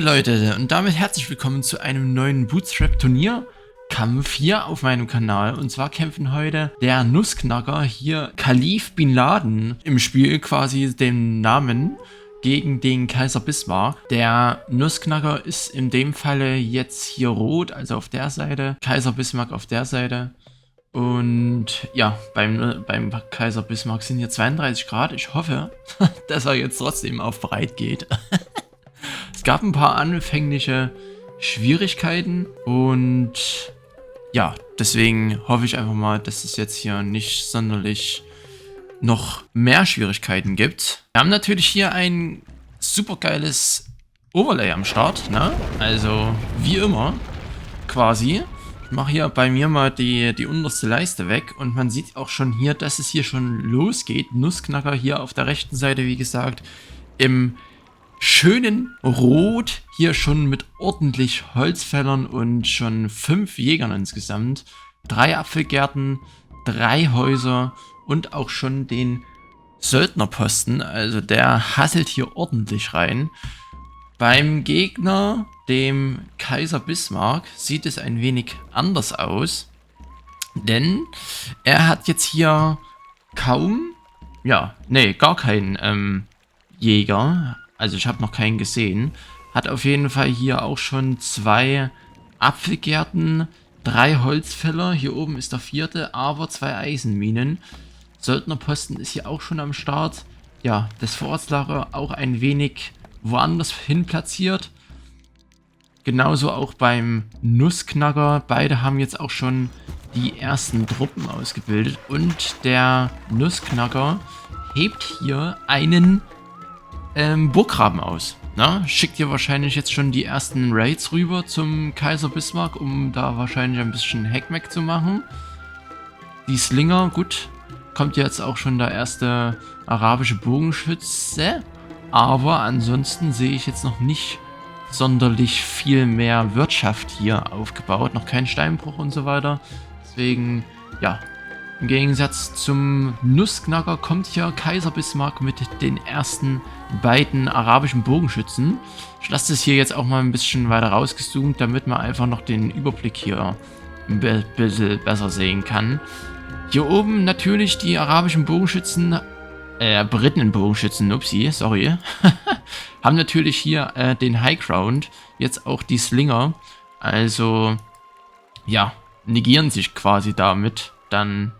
Leute, und damit herzlich willkommen zu einem neuen Bootstrap-Turnierkampf hier auf meinem Kanal. Und zwar kämpfen heute der Nussknacker, hier Kalif Bin Laden im Spiel, quasi den Namen, gegen den Kaiser Bismarck. Der Nussknacker ist in dem Falle jetzt hier rot, also auf der Seite, Kaiser Bismarck auf der Seite. Und ja, beim Kaiser Bismarck sind hier 32 Grad. Ich hoffe, dass er jetzt trotzdem auf breit geht. Es gab ein paar anfängliche Schwierigkeiten und ja, deswegen hoffe ich einfach mal, dass es jetzt hier nicht sonderlich noch mehr Schwierigkeiten gibt. Wir haben natürlich hier ein super geiles Overlay am Start, ne? Also wie immer quasi. Ich mache hier bei mir mal die unterste Leiste weg und man sieht auch schon hier, dass es hier schon losgeht. Nussknacker hier auf der rechten Seite, wie gesagt, im schönen Rot, hier schon mit ordentlich Holzfällern und schon 5 Jägern insgesamt. 3 Apfelgärten, 3 Häuser und auch schon den Söldnerposten. Also der hasselt hier ordentlich rein. Beim Gegner, dem Kaiser Bismarck, sieht es ein wenig anders aus. Denn er hat jetzt hier kaum, gar keinen Jäger. Also ich habe noch keinen gesehen. Hat auf jeden Fall hier auch schon 2 Apfelgärten, 3 Holzfäller. Hier oben ist der 4., aber 2 Eisenminen. Söldnerposten ist hier auch schon am Start. Ja, das Vorratslager auch ein wenig woanders hin platziert. Genauso auch beim Nussknacker. Beide haben jetzt auch schon die ersten Truppen ausgebildet. Und der Nussknacker hebt hier einen Burggraben aus. Na? Schickt hier wahrscheinlich jetzt schon die ersten Raids rüber zum Kaiser Bismarck, um da wahrscheinlich ein bisschen Hackmack zu machen. Die Slinger, gut, kommt jetzt auch schon der erste arabische Bogenschütze, aber ansonsten sehe ich jetzt noch nicht sonderlich viel mehr Wirtschaft hier aufgebaut, noch kein Steinbruch und so weiter. Deswegen, ja, im Gegensatz zum Nussknacker kommt hier Kaiser Bismarck mit den ersten beiden arabischen Bogenschützen. Ich lasse das hier jetzt auch mal ein bisschen weiter rausgezoomt, damit man einfach noch den Überblick hier ein bisschen besser sehen kann. Hier oben natürlich die arabischen Bogenschützen, berittenen Bogenschützen, upsie, sorry, haben natürlich hier den High Ground, jetzt auch die Slinger, also ja, negieren sich quasi damit dann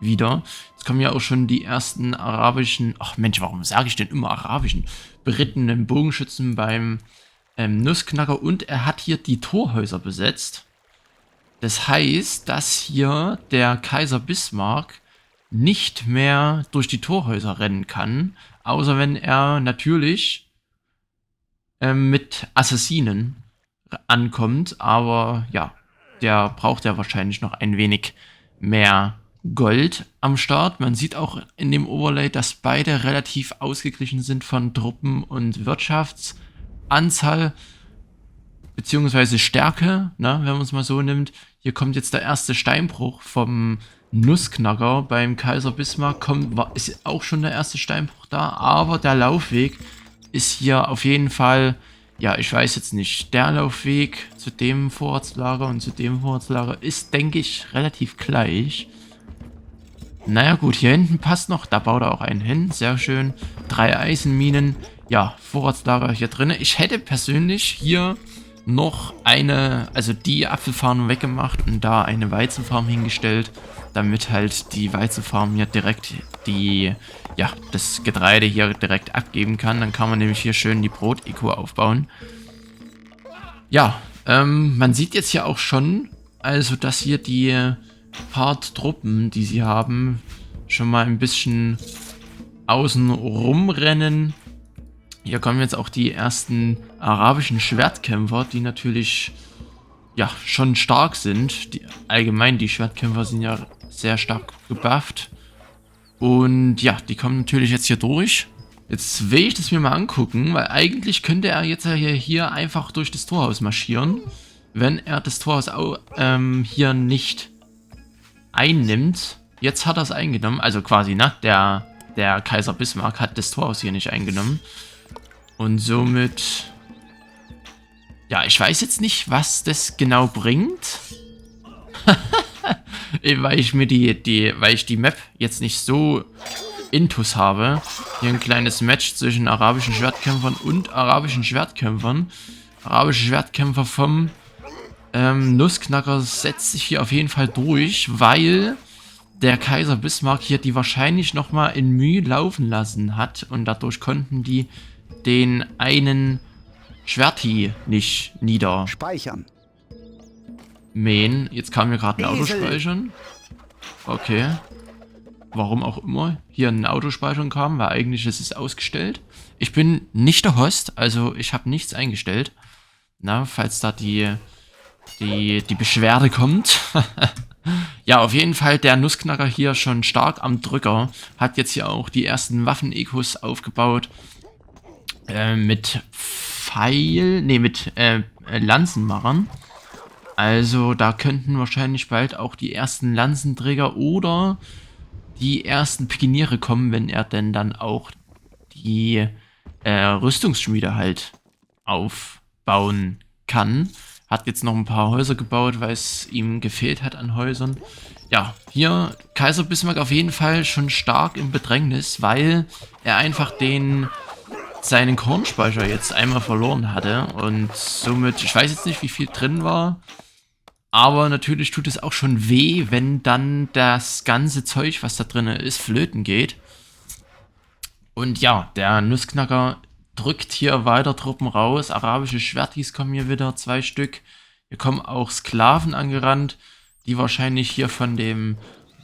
wieder. Jetzt kommen ja auch schon die ersten arabischen, ach Mensch, warum sage ich denn immer arabischen, berittenen Bogenschützen beim Nussknacker, und er hat hier die Torhäuser besetzt. Das heißt, dass hier der Kaiser Bismarck nicht mehr durch die Torhäuser rennen kann, außer wenn er natürlich mit Assassinen ankommt, aber ja, der braucht ja wahrscheinlich noch ein wenig mehr Gold am Start. Man sieht auch in dem Overlay, dass beide relativ ausgeglichen sind von Truppen und Wirtschaftsanzahl beziehungsweise Stärke, ne, wenn man es mal so nimmt. Hier kommt jetzt der erste Steinbruch vom Nussknacker. Beim Kaiser Bismarck ist auch schon der erste Steinbruch da, aber der Laufweg ist hier auf jeden Fall, ja, ich weiß jetzt nicht, der Laufweg zu dem Vorratslager und zu dem Vorratslager ist, denke ich, relativ gleich. Naja gut, hier hinten passt noch, da baut er auch einen hin, sehr schön. 3 Eisenminen, ja, Vorratslager hier drin. Ich hätte persönlich hier noch die Apfelfarm weggemacht und da eine Weizenfarm hingestellt, damit halt die Weizenfarm hier direkt das Getreide hier direkt abgeben kann. Dann kann man nämlich hier schön die Brot-Eco aufbauen. Ja, man sieht jetzt hier auch schon, also dass hier die Part-Truppen, die sie haben, schon mal ein bisschen außen rumrennen. Hier kommen jetzt auch die ersten arabischen Schwertkämpfer, die natürlich ja schon stark sind. Allgemein die Schwertkämpfer sind ja sehr stark gebufft. Und ja, die kommen natürlich jetzt hier durch. Jetzt will ich das mir mal angucken, weil eigentlich könnte er jetzt hier einfach durch das Torhaus marschieren, wenn er das Torhaus hier nicht einnimmt. Jetzt hat er es eingenommen, also quasi, ne? Der Kaiser Bismarck hat das Torhaus hier nicht eingenommen. Und somit Ja, ich weiß jetzt nicht, was das genau bringt. Weil ich mir weil ich die Map jetzt nicht so intus habe. Hier ein kleines Match zwischen arabischen Schwertkämpfern und arabischen Schwertkämpfern. Arabische Schwertkämpfer vom Nussknacker setzt sich hier auf jeden Fall durch, weil der Kaiser Bismarck hier die wahrscheinlich nochmal in Mühe laufen lassen hat und dadurch konnten die den einen Schwerti nicht Speichern. mähen. Jetzt kam mir gerade ein Autospeichern. Okay. Warum auch immer hier ein Autospeichern kam, weil eigentlich ist es ausgestellt. Ich bin nicht der Host, also ich habe nichts eingestellt. Na, falls da die Beschwerde kommt. Ja, auf jeden Fall der Nussknacker hier schon stark am Drücker. Hat jetzt hier auch die ersten Waffen-Ekos aufgebaut. Mit Lanzenmachern. Also da könnten wahrscheinlich bald auch die ersten Lanzenträger oder die ersten Pikiniere kommen, wenn er denn dann auch die Rüstungsschmiede halt aufbauen kann. Hat jetzt noch ein paar Häuser gebaut, weil es ihm gefehlt hat an Häusern. Ja, hier Kaiser Bismarck auf jeden Fall schon stark im Bedrängnis, weil er einfach seinen Kornspeicher jetzt einmal verloren hatte. Und somit, ich weiß jetzt nicht, wie viel drin war, aber natürlich tut es auch schon weh, wenn dann das ganze Zeug, was da drin ist, flöten geht. Und ja, der Nussknacker drückt hier weiter Truppen raus. Arabische Schwertis kommen hier wieder, 2 Stück. Hier kommen auch Sklaven angerannt, die wahrscheinlich hier von dem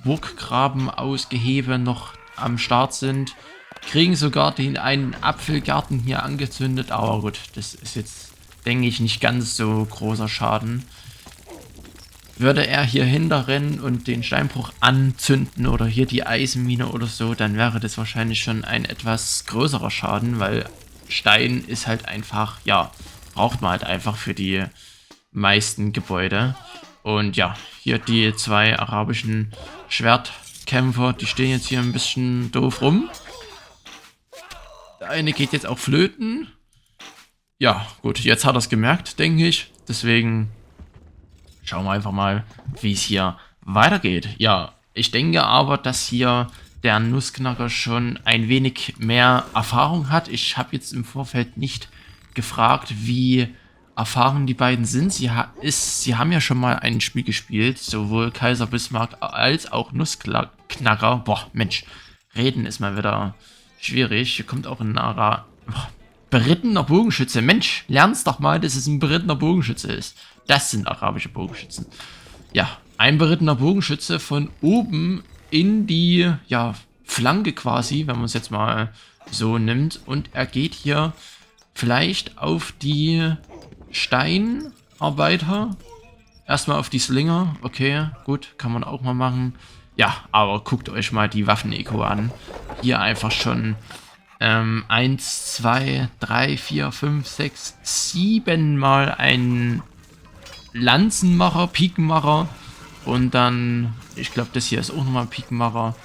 Burggraben aus Gehebe noch am Start sind. Kriegen sogar den einen Apfelgarten hier angezündet. Aber gut, das ist jetzt, denke ich, nicht ganz so großer Schaden. Würde er hier hinterrennen und den Steinbruch anzünden oder hier die Eisenmine oder so, dann wäre das wahrscheinlich schon ein etwas größerer Schaden, weil Stein ist halt einfach, ja, braucht man halt einfach für die meisten Gebäude. Und ja, hier die 2 arabischen Schwertkämpfer, die stehen jetzt hier ein bisschen doof rum. Der eine geht jetzt auch flöten. Ja, gut, jetzt hat er es gemerkt, denke ich. Deswegen schauen wir einfach mal, wie es hier weitergeht. Ja, ich denke aber, dass hier der Nussknacker schon ein wenig mehr Erfahrung hat. Ich habe jetzt im Vorfeld nicht gefragt, wie erfahren die beiden sind. Sie haben ja schon mal ein Spiel gespielt, sowohl Kaiser Bismarck als auch Nussknacker. Boah, Mensch, reden ist mal wieder schwierig. Hier kommt auch ein berittener Bogenschütze. Mensch, lern's doch mal, dass es ein berittener Bogenschütze ist. Das sind arabische Bogenschützen. Ja, ein berittener Bogenschütze von oben in die, ja, Flanke quasi, wenn man es jetzt mal so nimmt. Und er geht hier vielleicht auf die Steinarbeiter. Erstmal auf die Slinger. Okay, gut, kann man auch mal machen. Ja, aber guckt euch mal die Waffen-Eko an. Hier einfach schon 1, 2, 3, 4, 5, 6, 7 Mal ein Lanzenmacher, Pikenmacher. Und dann, ich glaube, das hier ist auch nochmal ein Pikenmacher.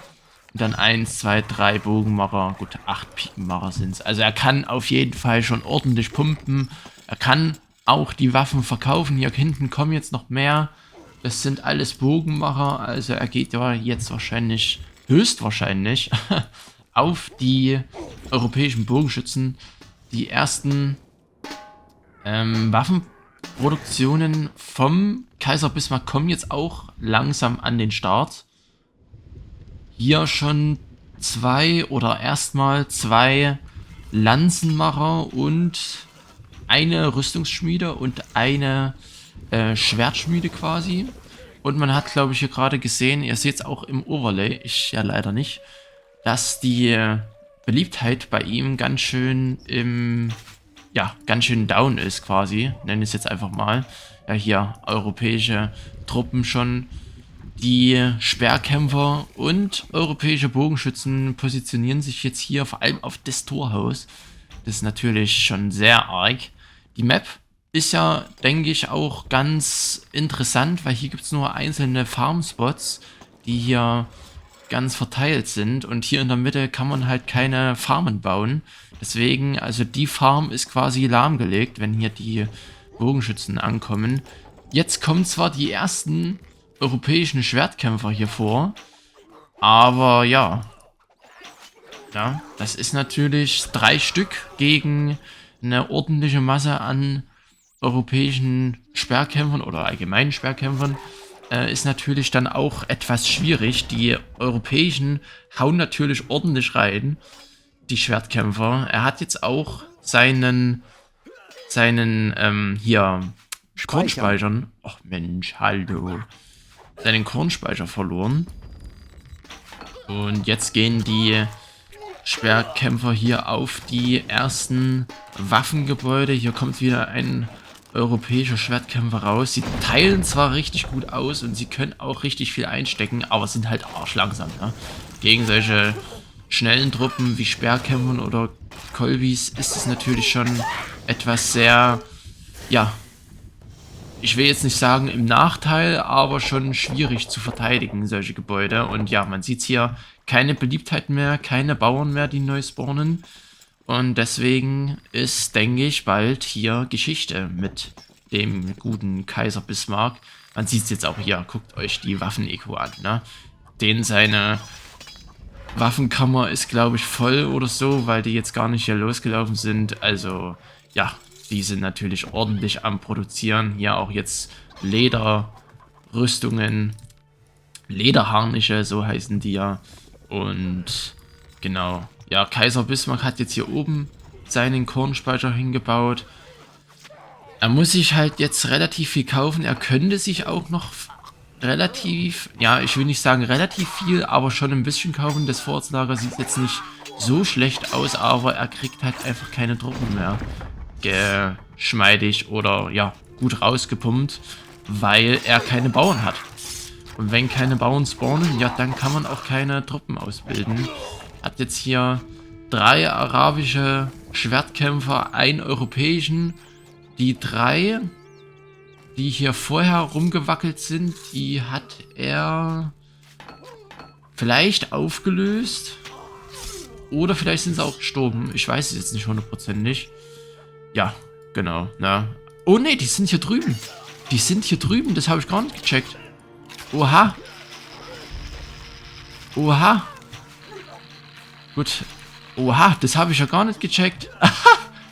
Und dann 1, 2, 3 Bogenmacher. Gut, 8 Pikenmacher sind es. Also er kann auf jeden Fall schon ordentlich pumpen. Er kann auch die Waffen verkaufen. Hier hinten kommen jetzt noch mehr. Das sind alles Bogenmacher. Also er geht ja jetzt wahrscheinlich, höchstwahrscheinlich, auf die europäischen Bogenschützen. Die ersten Waffenproduktionen vom Kaiser Bismarck kommen jetzt auch langsam an den Start. Hier schon 2 oder erstmal 2 Lanzenmacher und eine Rüstungsschmiede und eine Schwertschmiede quasi. Und man hat, glaube ich, hier gerade gesehen, ihr seht es auch im Overlay, ich ja leider nicht, dass die Beliebtheit bei ihm ganz schön ganz schön down ist quasi, nenne ich es jetzt einfach mal. Ja, hier europäische Truppen schon, die Speerkämpfer und europäische Bogenschützen positionieren sich jetzt hier vor allem auf das Torhaus. Das ist natürlich schon sehr arg. Die Map ist ja, denke ich, auch ganz interessant, weil hier gibt es nur einzelne Farmspots, die hier ganz verteilt sind. Und hier in der Mitte kann man halt keine Farmen bauen. Deswegen, also die Farm ist quasi lahmgelegt, wenn hier die Bogenschützen ankommen. Jetzt kommen zwar die ersten europäischen Schwertkämpfer hier vor, aber ja, das ist natürlich 3 Stück gegen eine ordentliche Masse an europäischen Speerkämpfern oder allgemeinen Speerkämpfern. Ist natürlich dann auch etwas schwierig. Die europäischen hauen natürlich ordentlich rein, die Schwertkämpfer. Er hat jetzt auch seinen hier Kornspeichern. Ach Mensch, hallo. Seinen Kornspeicher verloren. Und jetzt gehen die Speerkämpfer hier auf die ersten Waffengebäude. Hier kommt wieder ein europäischer Schwertkämpfer raus. Sie teilen zwar richtig gut aus und sie können auch richtig viel einstecken, aber sind halt arschlangsam. Ne? Gegen solche schnellen Truppen wie Speerkämpfern oder Kolbis ist es natürlich schon etwas sehr, ja, ich will jetzt nicht sagen im Nachteil, aber schon schwierig zu verteidigen, solche Gebäude. Und ja, man sieht hier keine Beliebtheit mehr, keine Bauern mehr, die neu spawnen. Und deswegen ist, denke ich, bald hier Geschichte mit dem guten Kaiser Bismarck. Man sieht es jetzt auch hier, guckt euch die Waffen-Eco an, ne? Den seine Waffenkammer ist, glaube ich, voll oder so, weil die jetzt gar nicht hier losgelaufen sind. Also, ja, die sind natürlich ordentlich am Produzieren. Hier auch jetzt Lederrüstungen, Lederharnische, so heißen die ja. Und genau, ja, Kaiser Bismarck hat jetzt hier oben seinen Kornspeicher hingebaut. Er muss sich halt jetzt relativ viel kaufen. Er könnte sich auch noch relativ, ja, ich will nicht sagen relativ viel, aber schon ein bisschen kaufen. Das Vorratslager sieht jetzt nicht so schlecht aus, aber er kriegt halt einfach keine Truppen mehr geschmeidig oder ja, gut rausgepumpt, weil er keine Bauern hat. Und wenn keine Bauern spawnen, ja, dann kann man auch keine Truppen ausbilden. Hat jetzt hier 3 arabische Schwertkämpfer, einen europäischen. Die 3, die hier vorher rumgewackelt sind, die hat er vielleicht aufgelöst. Oder vielleicht sind sie auch gestorben. Ich weiß es jetzt nicht hundertprozentig. Ja, genau. Na. Oh ne, die sind hier drüben. Die sind hier drüben, das habe ich gar nicht gecheckt. Oha. Oha. Gut. Oha, das habe ich ja gar nicht gecheckt.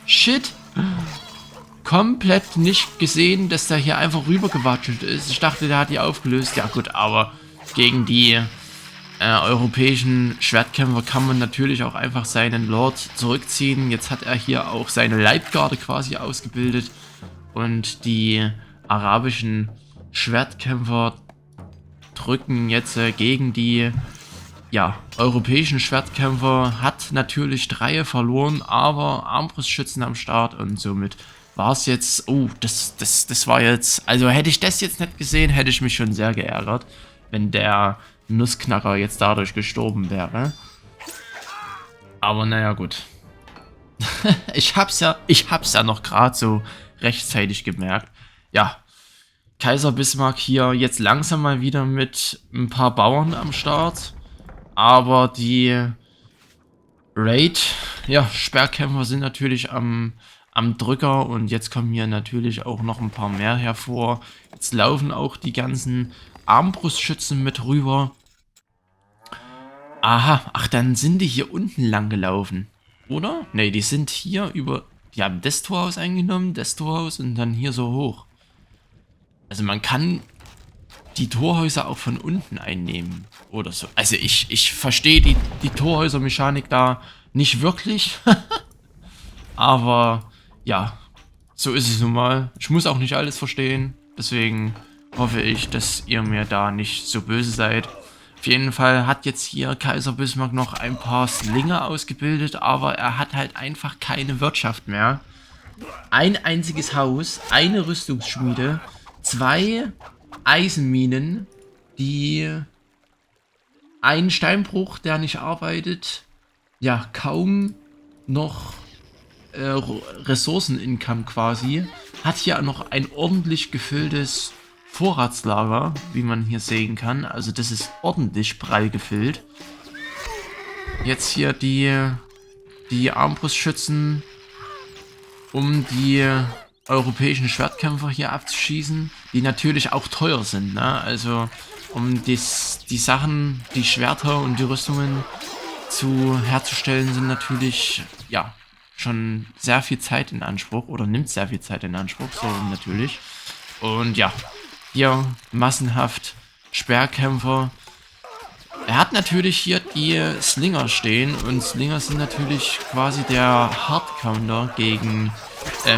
Shit. Komplett nicht gesehen, dass der hier einfach rübergewatschelt ist. Ich dachte, der hat die aufgelöst. Ja gut, aber gegen die europäischen Schwertkämpfer kann man natürlich auch einfach seinen Lord zurückziehen. Jetzt hat er hier auch seine Leibgarde quasi ausgebildet. Und die arabischen Schwertkämpfer drücken jetzt gegen die europäischen Schwertkämpfer. Hat natürlich 3 verloren, aber Armbrustschützen am Start und somit war es jetzt, oh, das war jetzt, also hätte ich das jetzt nicht gesehen, hätte ich mich schon sehr geärgert, wenn der Nussknacker jetzt dadurch gestorben wäre. Aber naja, gut. ich hab's ja noch gerade so rechtzeitig gemerkt. Ja, Kaiser Bismarck hier jetzt langsam mal wieder mit ein paar Bauern am Start. Aber die Sperrkämpfer sind natürlich am Drücker und jetzt kommen hier natürlich auch noch ein paar mehr hervor. Jetzt laufen auch die ganzen Armbrustschützen mit rüber. Aha, ach, dann sind die hier unten lang gelaufen, oder? Ne, die sind hier über, die haben das Torhaus eingenommen, das Torhaus und dann hier so hoch. Also man kann die Torhäuser auch von unten einnehmen oder so. Also ich verstehe die Torhäusermechanik da nicht wirklich. Aber ja, so ist es nun mal. Ich muss auch nicht alles verstehen. Deswegen hoffe ich, dass ihr mir da nicht so böse seid. Auf jeden Fall hat jetzt hier Kaiser Bismarck noch ein paar Slinger ausgebildet, aber er hat halt einfach keine Wirtschaft mehr. Ein einziges Haus, eine Rüstungsschmiede, 2 Eisenminen, ein Steinbruch, der nicht arbeitet, ja, kaum noch Ressourcen-Income quasi, hat hier noch ein ordentlich gefülltes Vorratslager, wie man hier sehen kann. Also das ist ordentlich prall gefüllt. Jetzt hier die Armbrustschützen um die europäischen Schwertkämpfer hier abzuschießen, die natürlich auch teuer sind, ne? Also um die Sachen, die Schwerter und die Rüstungen herzustellen, sind natürlich, ja, schon sehr viel Zeit in Anspruch oder nimmt sehr viel Zeit in Anspruch, so natürlich. Und ja, hier massenhaft Speerkämpfer. Er hat natürlich hier die Slinger stehen und Slinger sind natürlich quasi der Hardcounter gegen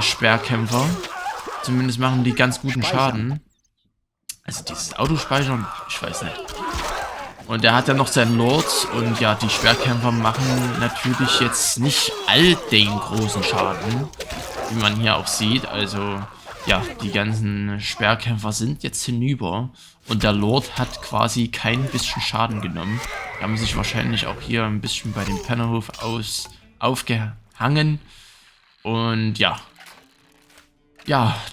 Speerkämpfer. Zumindest machen die ganz guten Schaden. Also dieses Autospeichern, ich weiß nicht. Und er hat ja noch seinen Lord und ja, die Speerkämpfer machen natürlich jetzt nicht all den großen Schaden, wie man hier auch sieht. Also ja, die ganzen Speerkämpfer sind jetzt hinüber und der Lord hat quasi kein bisschen Schaden genommen. Die haben sich wahrscheinlich auch hier ein bisschen bei dem Pennerhof aufgehangen. Und ja,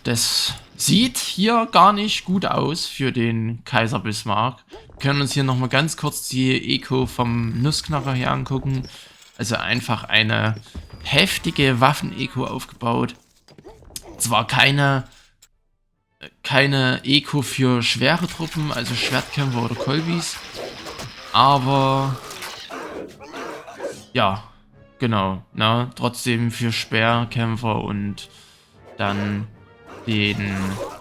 das sieht hier gar nicht gut aus für den Kaiser Bismarck. Wir können uns hier nochmal ganz kurz die Eco vom Nussknacker hier angucken. Also einfach eine heftige Waffen-Eco aufgebaut. Zwar keine Eco für schwere Truppen, also Schwertkämpfer oder Kolbis, aber ja, genau, na, trotzdem für Speerkämpfer und dann den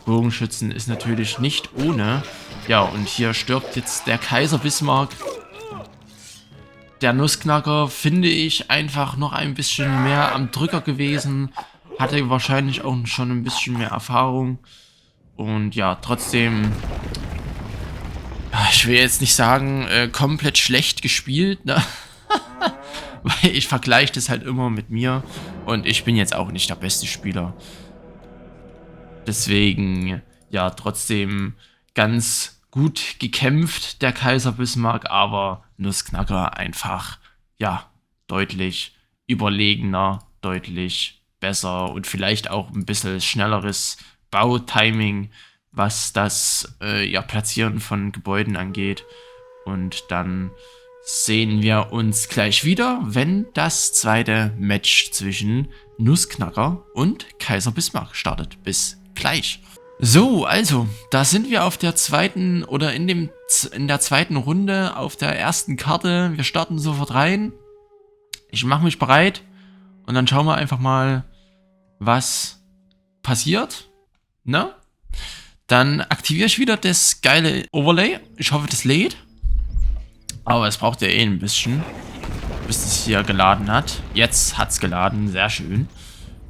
Bogenschützen ist natürlich nicht ohne. Ja, und hier stirbt jetzt der Kaiser Bismarck. Der Nussknacker finde ich einfach noch ein bisschen mehr am Drücker gewesen. Hatte wahrscheinlich auch schon ein bisschen mehr Erfahrung. Und ja, trotzdem, ich will jetzt nicht sagen, komplett schlecht gespielt, ne? Weil ich vergleiche das halt immer mit mir. Und ich bin jetzt auch nicht der beste Spieler. Deswegen, ja, trotzdem ganz gut gekämpft, der Kaiser Bismarck, aber Nussknacker einfach, ja, deutlich überlegener, deutlich besser und vielleicht auch ein bisschen schnelleres Bautiming, was das ja, Platzieren von Gebäuden angeht. Und dann sehen wir uns gleich wieder, wenn das zweite Match zwischen Nussknacker und Kaiser Bismarck startet. Bis gleich. So, also, da sind wir auf der zweiten oder in der zweiten Runde auf der ersten Karte. Wir starten sofort rein. Ich mache mich bereit und dann schauen wir einfach mal, was passiert. Ne? Dann aktiviere ich wieder das geile Overlay. Ich hoffe, das lädt. Aber es braucht ja eh ein bisschen, bis es hier geladen hat. Jetzt hat es geladen, sehr schön.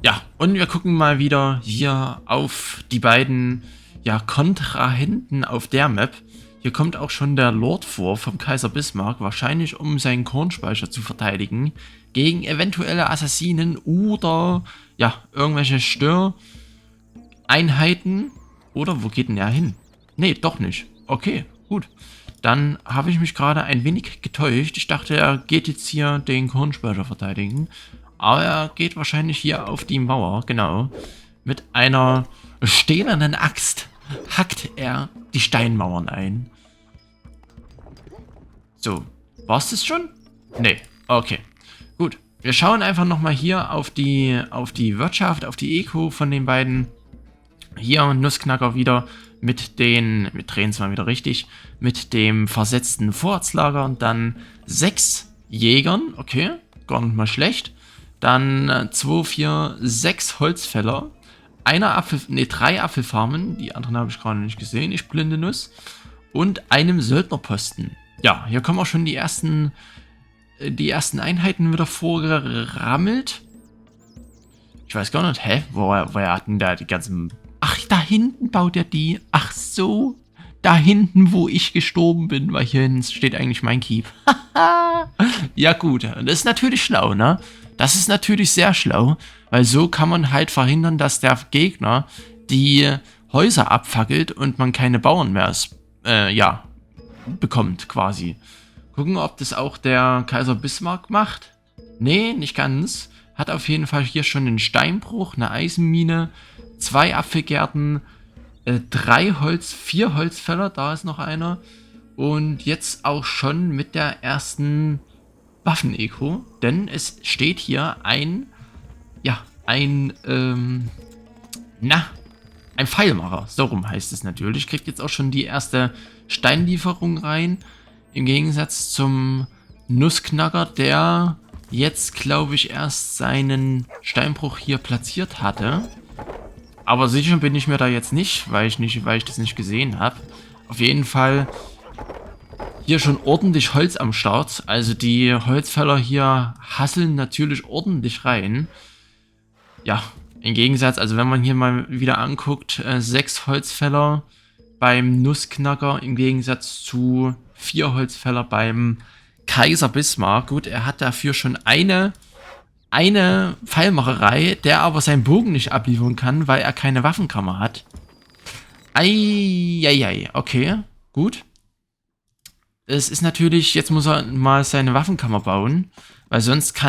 Ja, und wir gucken mal wieder hier auf die beiden, ja, Kontrahenten auf der Map. Hier kommt auch schon der Lord vor vom Kaiser Bismarck, wahrscheinlich um seinen Kornspeicher zu verteidigen, gegen eventuelle Assassinen oder, ja, irgendwelche Störeinheiten. Oder wo geht denn er hin? Nee, doch nicht. Okay, gut. Dann habe ich mich gerade ein wenig getäuscht. Ich dachte, er geht jetzt hier den Kornspeicher verteidigen. Aber er geht wahrscheinlich hier auf die Mauer, genau. Mit einer stählernen Axt hackt er die Steinmauern ein. So, war's das schon? Nee, okay. Gut, wir schauen einfach nochmal hier auf die Wirtschaft, auf die Eco von den beiden. Hier Nussknacker wieder mit den, wir drehen es mal wieder richtig, mit dem versetzten Vorratslager und dann 6 Jägern, okay, gar nicht mal schlecht. Dann 2, 4, 6 Holzfäller, 3 Apfelfarmen, die anderen habe ich gerade nicht gesehen, ich blinde Nuss, und einem Söldnerposten. Ja, hier kommen auch schon die ersten Einheiten wieder vorgerammelt. Ich weiß gar nicht, woher hat denn da die ganzen... Ach, da hinten baut er die. Ach so, da hinten, wo ich gestorben bin, weil hier hinten steht eigentlich mein Keep. Ja gut, das ist natürlich schlau, ne? Das ist natürlich sehr schlau, weil so kann man halt verhindern, dass der Gegner die Häuser abfackelt und man keine Bauern mehr ja, bekommt quasi. Gucken, ob das auch der Kaiser Bismarck macht. Nee, nicht ganz. Hat auf jeden Fall hier schon einen Steinbruch, eine Eisenmine, 2 Apfelgärten, 4 Holzfäller, da ist noch einer. Und jetzt auch schon mit der ersten Waffen-Eco, denn es steht hier ein Na, ein Pfeilmacher. So rum heißt es natürlich. Kriegt jetzt auch schon die erste Steinlieferung rein. Im Gegensatz zum Nussknacker, der jetzt, glaube ich, erst seinen Steinbruch hier platziert hatte. Aber sicher bin ich mir da jetzt nicht, weil ich das nicht gesehen habe. Auf jeden Fall hier schon ordentlich Holz am Start. Also die Holzfäller hier hasseln natürlich ordentlich rein. Ja, im Gegensatz, also wenn man hier mal wieder anguckt, 6 Holzfäller beim Nussknacker im Gegensatz zu 4 Holzfäller beim Kaiser Bismarck. Gut, er hat dafür schon eine Pfeilmacherei, der aber seinen Bogen nicht abliefern kann, weil er keine Waffenkammer hat. Eieiei, okay, gut. Es ist natürlich, jetzt muss er mal seine Waffenkammer bauen, weil sonst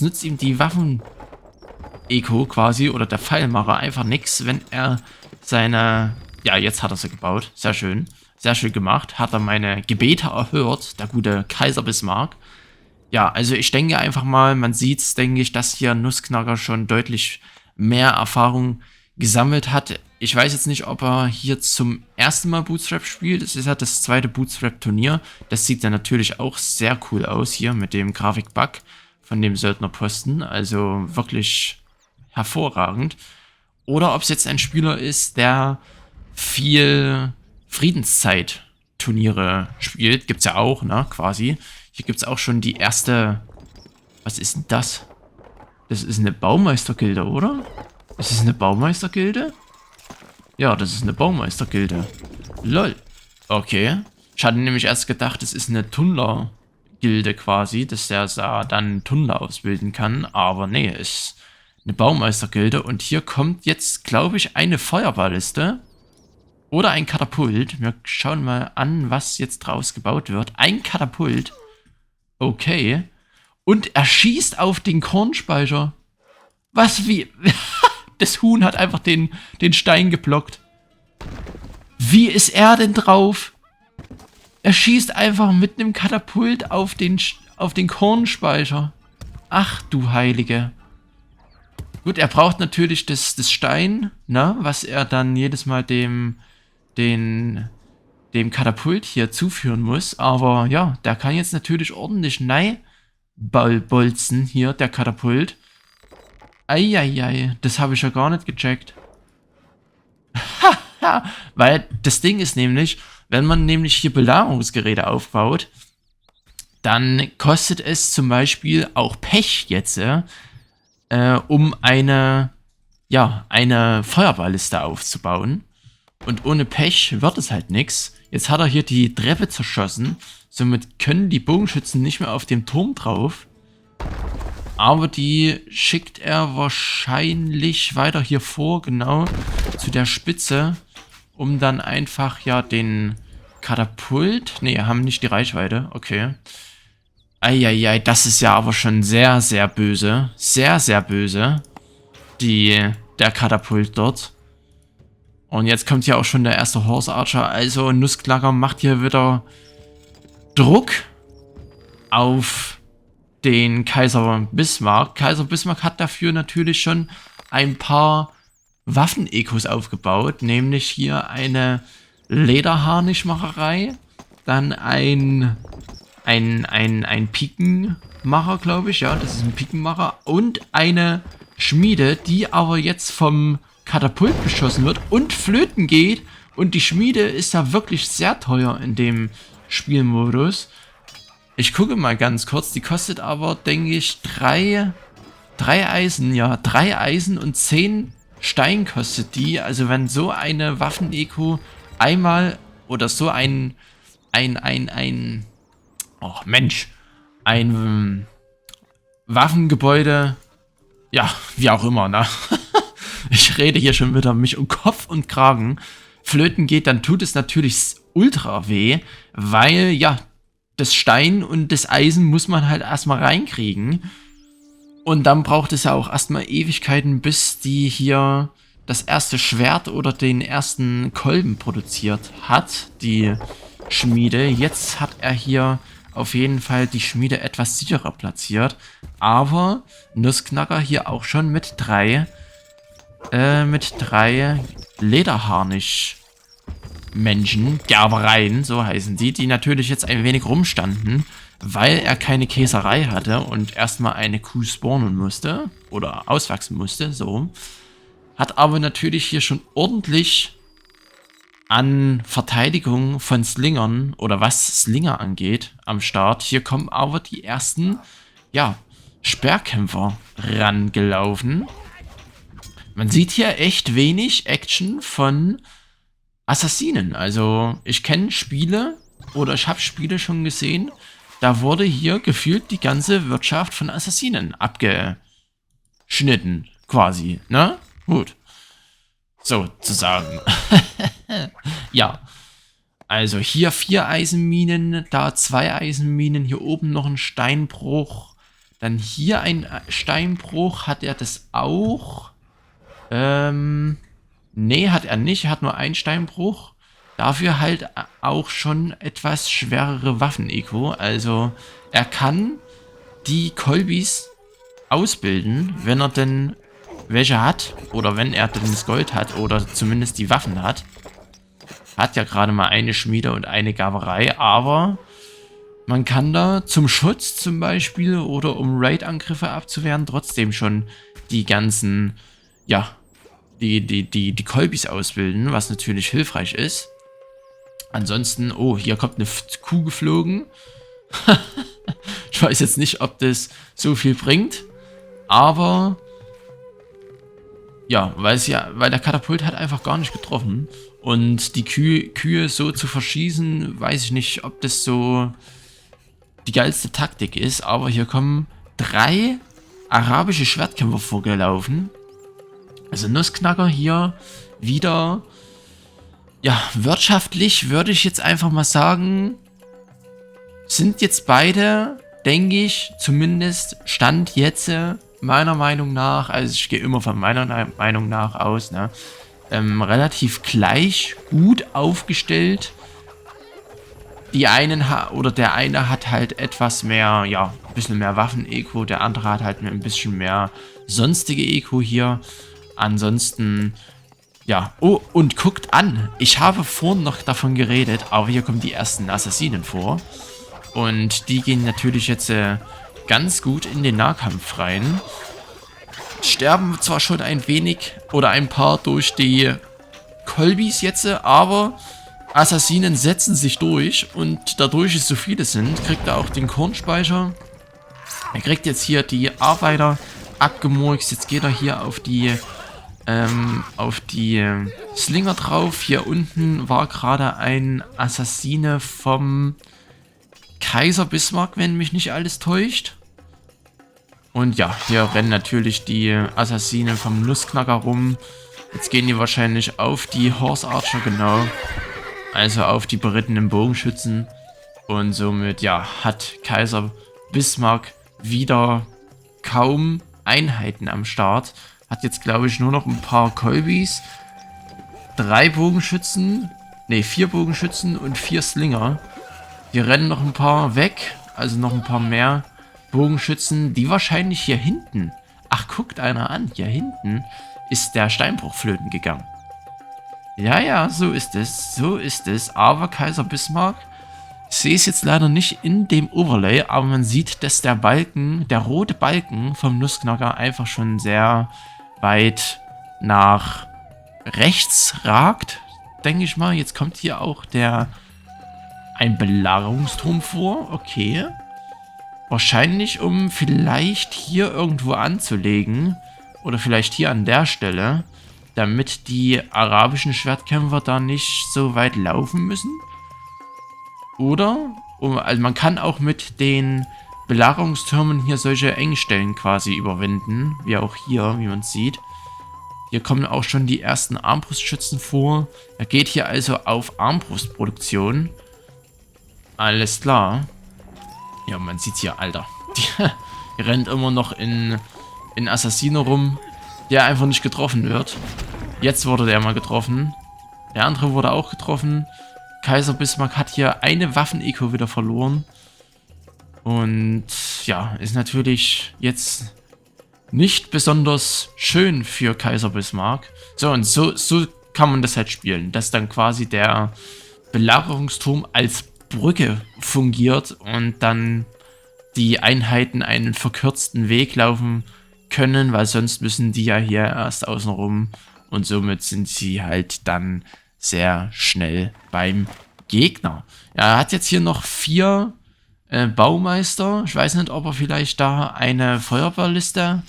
nützt ihm die Waffen-Eco quasi oder der Pfeilmacher einfach nichts, wenn er seine, ja, jetzt hat er sie gebaut, sehr schön gemacht, hat er meine Gebete erhört, der gute Kaiser Bismarck. Ja, also ich denke einfach mal, man sieht's, denke ich, dass hier Nussknacker schon deutlich mehr Erfahrung gesammelt hat. Ich weiß jetzt nicht, ob er hier zum ersten Mal Bootstrap spielt. Es ist ja das zweite Bootstrap-Turnier. Das sieht dann natürlich auch sehr cool aus hier mit dem Grafikbug von dem Söldnerposten. Also wirklich hervorragend. Oder ob es jetzt ein Spieler ist, der viel Friedenszeit-Turniere spielt. Gibt's ja auch, ne, quasi. Hier gibt es auch schon die erste... Was ist denn das? Das ist eine Baumeistergilde, oder? Ist es eine Baumeistergilde? Ja, das ist eine Baumeistergilde. Lol. Okay. Ich hatte nämlich erst gedacht, es ist eine Tunnler-Gilde quasi, dass der dann Tunnler ausbilden kann. Aber nee, ist eine Baumeistergilde. Und hier kommt jetzt, glaube ich, eine Feuerballiste. Oder ein Katapult. Wir schauen mal an, was jetzt draus gebaut wird. Ein Katapult. Okay. Und er schießt auf den Kornspeicher. Was, wie? Das Huhn hat einfach den Stein geblockt. Wie ist er denn drauf? Er schießt einfach mit einem Katapult auf den Kornspeicher. Ach du Heilige. Gut, er braucht natürlich das Stein, ne, was er dann jedes Mal dem Katapult hier zuführen muss. Aber ja, der kann jetzt natürlich ordentlich bolzen hier, der Katapult. Eieiei, das habe ich ja gar nicht gecheckt. Haha, weil das Ding ist nämlich, wenn man nämlich hier Belagerungsgeräte aufbaut, dann kostet es zum Beispiel auch Pech jetzt, um eine Feuerballiste aufzubauen. Und ohne Pech wird es halt nichts. Jetzt hat er hier die Treppe zerschossen. Somit können die Bogenschützen nicht mehr auf dem Turm drauf. Aber die schickt er wahrscheinlich weiter hier vor, genau, zu der Spitze, um dann einfach, ja, den Katapult... Ne, haben nicht die Reichweite, okay. Eieiei, das ist ja aber schon sehr, sehr böse. Sehr, sehr böse. Der Katapult dort. Und jetzt kommt hier auch schon der erste Horse Archer. Also Nussknacker macht hier wieder Druck auf den Kaiser Bismarck. Kaiser Bismarck hat dafür natürlich schon ein paar Waffen-Ekos aufgebaut. Nämlich hier eine Lederharnischmacherei. Dann ein Pikenmacher, glaube ich. Ja, das ist ein Pikenmacher. Und eine Schmiede, die aber jetzt vom Katapult beschossen wird und flöten geht. Und die Schmiede ist ja wirklich sehr teuer in dem Spielmodus. Ich gucke mal ganz kurz. Die kostet aber, denke ich, 3 Eisen. Ja, 3 Eisen und 10 Stein kostet die. Also wenn so eine Waffen-Eco einmal oder so ein Waffengebäude, ja, wie auch immer, ne? Ich rede hier schon wieder mich um Kopf und Kragen. Flöten geht, dann tut es natürlich ultra weh, weil, ja, das Stein und das Eisen muss man halt erstmal reinkriegen. Und dann braucht es ja auch erstmal Ewigkeiten, bis die hier das erste Schwert oder den ersten Kolben produziert hat, die Schmiede. Jetzt hat er hier auf jeden Fall die Schmiede etwas sicherer platziert. Aber Nussknacker hier auch schon mit 3 mit 3 Lederharnisch-Menschen, Gerbereien, so heißen die natürlich jetzt ein wenig rumstanden, weil er keine Käserei hatte und erstmal eine Kuh spawnen musste oder auswachsen musste, so. Hat aber natürlich hier schon ordentlich an Verteidigung von Slingern oder was Slinger angeht am Start. Hier kommen aber die ersten, ja, Speerkämpfer rangelaufen. Man sieht hier echt wenig Action von Assassinen. Also ich kenne Spiele oder ich habe Spiele schon gesehen, da wurde hier gefühlt die ganze Wirtschaft von Assassinen abgeschnitten, quasi, ne? Gut. So zu sagen. Ja. Also hier 4 Eisenminen, da 2 Eisenminen, hier oben noch ein Steinbruch. Dann hier ein Steinbruch. Hat er das auch? Nee, hat er nicht. Er hat nur einen Steinbruch. Dafür halt auch schon etwas schwerere Waffen-Eco. Also er kann die Kolbis ausbilden, wenn er denn welche hat. Oder wenn er denn das Gold hat. Oder zumindest die Waffen hat. Hat ja gerade mal eine Schmiede und eine Gerberei. Aber man kann da zum Schutz zum Beispiel oder um Raid-Angriffe abzuwehren trotzdem schon die ganzen, ja, die Kolbis ausbilden, was natürlich hilfreich ist. Ansonsten, oh, hier kommt eine Kuh geflogen. Ich weiß jetzt nicht, ob das so viel bringt, aber ja, weil der Katapult hat einfach gar nicht getroffen. Und die Kühe so zu verschießen, weiß ich nicht, ob das so die geilste Taktik ist. Aber hier kommen 3 arabische Schwertkämpfer vorgelaufen. Also Nussknacker hier wieder, ja, wirtschaftlich würde ich jetzt einfach mal sagen, sind jetzt beide, denke ich, zumindest Stand jetzt, meiner Meinung nach, also ich gehe immer von meiner Meinung nach aus, ne, relativ gleich gut aufgestellt. Der eine hat halt etwas mehr, ja, ein bisschen mehr Waffen-Eco, der andere hat halt ein bisschen mehr sonstige Eco hier. Ansonsten, ja, oh, und guckt an, ich habe vorhin noch davon geredet, aber hier kommen die ersten Assassinen vor. Und die gehen natürlich jetzt ganz gut in den Nahkampf rein. Sterben zwar schon ein wenig oder ein paar durch die Kolbis jetzt, aber Assassinen setzen sich durch und dadurch es so viele sind, kriegt er auch den Kornspeicher. Er kriegt jetzt hier die Arbeiter abgemurkst. Jetzt geht er hier auf die Slinger drauf. Hier unten war gerade ein Assassine vom Kaiser Bismarck, wenn mich nicht alles täuscht. Und ja, hier rennen natürlich die Assassinen vom Nussknacker rum. Jetzt gehen die wahrscheinlich auf die Horse Archer, genau. Also auf die berittenen Bogenschützen. Und somit, ja, hat Kaiser Bismarck wieder kaum Einheiten am Start. Hat jetzt, glaube ich, nur noch ein paar Kolbis. 4 Bogenschützen und 4 Slinger. Hier rennen noch ein paar weg. Also noch ein paar mehr Bogenschützen, die wahrscheinlich hier hinten. Ach, guckt einer an. Hier hinten ist der Steinbruch flöten gegangen. Ja, ja, so ist es. So ist es. Aber Kaiser Bismarck, ich sehe es jetzt leider nicht in dem Overlay, aber man sieht, dass der rote Balken vom Nussknacker einfach schon sehr weit nach rechts ragt, denke ich mal. Jetzt kommt hier auch ein Belagerungsturm vor. Okay. Wahrscheinlich, um vielleicht hier irgendwo anzulegen. Oder vielleicht hier an der Stelle. Damit die arabischen Schwertkämpfer da nicht so weit laufen müssen. Oder, also man kann auch mit den Belagerungstürmen hier solche Engstellen quasi überwinden. Wie auch hier, wie man sieht. Hier kommen auch schon die ersten Armbrustschützen vor. Er geht hier also auf Armbrustproduktion. Alles klar. Ja, man sieht hier, Alter. Die rennt immer noch in Assassine rum, der einfach nicht getroffen wird. Jetzt wurde der mal getroffen. Der andere wurde auch getroffen. Kaiser Bismarck hat hier eine Waffen-Eco wieder verloren. Und ja, ist natürlich jetzt nicht besonders schön für Kaiser Bismarck. So, und so kann man das halt spielen, dass dann quasi der Belagerungsturm als Brücke fungiert und dann die Einheiten einen verkürzten Weg laufen können, weil sonst müssen die ja hier erst außenrum und somit sind sie halt dann sehr schnell beim Gegner. Ja, er hat jetzt hier noch 4 Baumeister. Ich weiß nicht, ob er vielleicht da eine Feuerwehrliste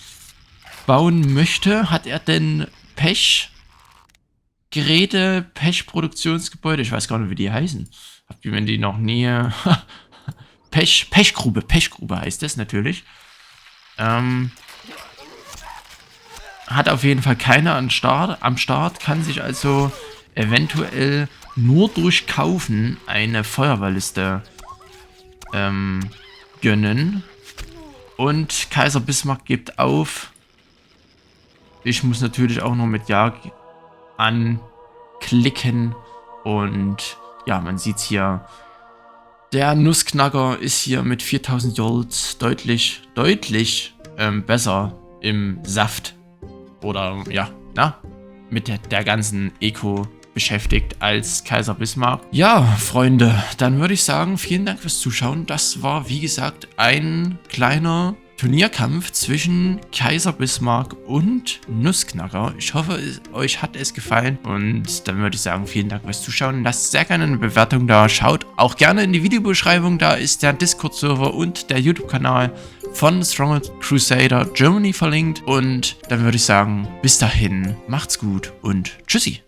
bauen möchte. Hat er denn Pechgeräte, Pechproduktionsgebäude? Ich weiß gar nicht, wie die heißen. Habt ihr die noch nie... Pechgrube heißt das natürlich. Hat auf jeden Fall keiner am Start, kann sich also eventuell nur durch Kaufen eine Feuerwehrliste gönnen. Und Kaiser Bismarck gibt auf. Ich muss natürlich auch noch mit Ja anklicken. Und ja, man sieht es hier. Der Nussknacker ist hier mit 4000 Jolts deutlich besser im Saft. Oder ja, mit der ganzen Eco beschäftigt als Kaiser Bismarck. Ja, Freunde, dann würde ich sagen, vielen Dank fürs Zuschauen. Das war, wie gesagt, ein kleiner Turnierkampf zwischen Kaiser Bismarck und Nussknacker. Ich hoffe, euch hat es gefallen und dann würde ich sagen, vielen Dank fürs Zuschauen. Lasst sehr gerne eine Bewertung da. Schaut auch gerne in die Videobeschreibung, da ist der Discord-Server und der YouTube-Kanal von Stronghold Crusader Germany verlinkt. Und dann würde ich sagen, bis dahin, macht's gut und tschüssi.